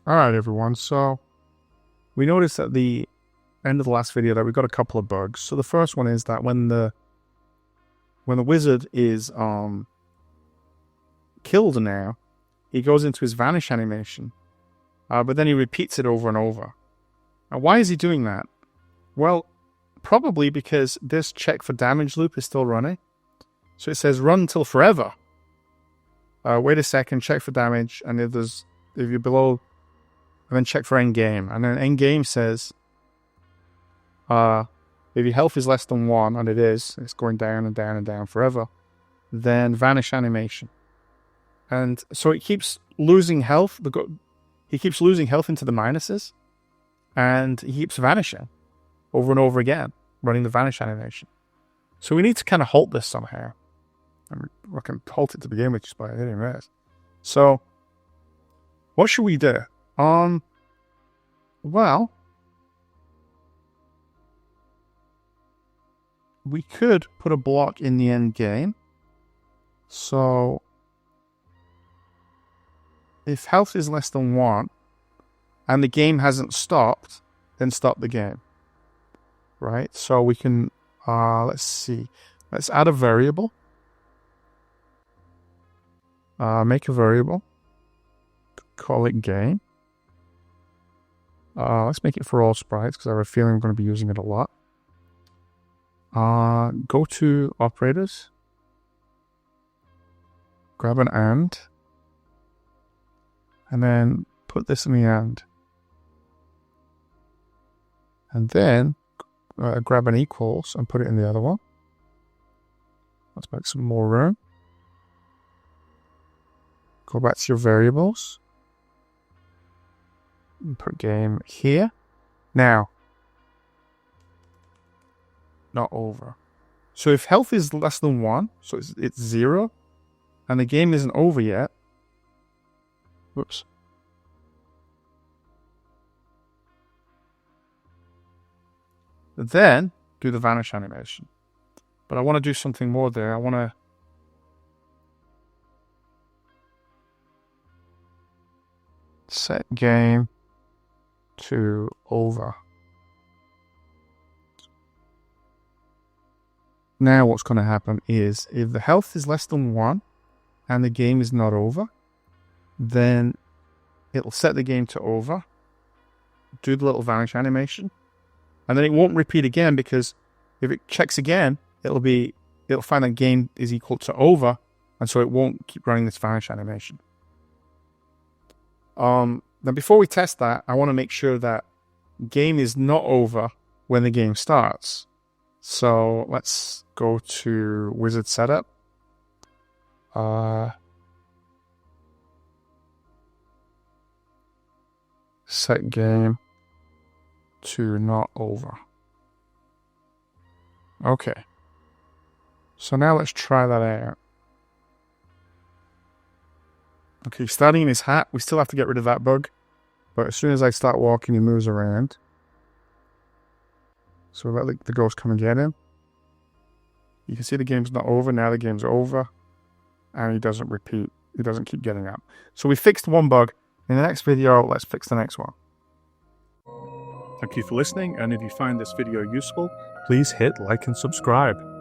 Alright everyone, so we noticed at the end of the last video that we got a couple of bugs. So the first one is that when the wizard is killed now, he goes into his vanish animation, but then he repeats it over and over. And why is he doing that? Well, probably because this check for damage loop is still running. So it says run till forever. Wait a second, check for damage, and if you're below, and then check for end game. And then end game says, if your health is less than 1, and it's going down and down and down forever, then vanish animation. And so it keeps losing health. He keeps losing health into the minuses, and he keeps vanishing over and over again, running the vanish animation. So we need to kind of halt this somehow. I can halt it to begin with just by hitting this. So what should we do? Well, we could put a block in the end game. So if health is less than 1 and the game hasn't stopped, then stop the game. Right? So we can, let's see. Let's add a variable. Make a variable. Call it game. Let's make it for all sprites because I have a feeling I'm going to be using it a lot. Go to operators. Grab an and then put this in the and. And then grab an equals and put it in the other one. Let's make some more room. Go back to your variables. And put game here. Now, not over. So if health is less than 1, so it's 0, and the game isn't over yet. Whoops. Then do the vanish animation. But I want to do something more there. I want to set game to over. Now what's going to happen is if the health is less than 1 and the game is not over, then it'll set the game to over, do the little vanish animation, and then it won't repeat again because if it checks again, it'll find that game is equal to over, and so it won't keep running this vanish animation. Now before we test that, I want to make sure that game is not over when the game starts. So let's go to wizard setup. Set game to not over. Okay. So now let's try that out. Okay, starting in his hat, we still have to get rid of that bug. But as soon as I start walking, he moves around. So let the ghost come and get him. You can see the game's not over. Now the game's over. And he doesn't repeat. He doesn't keep getting up. So we fixed one bug. In the next video, let's fix the next one. Thank you for listening. And if you find this video useful, please hit like and subscribe.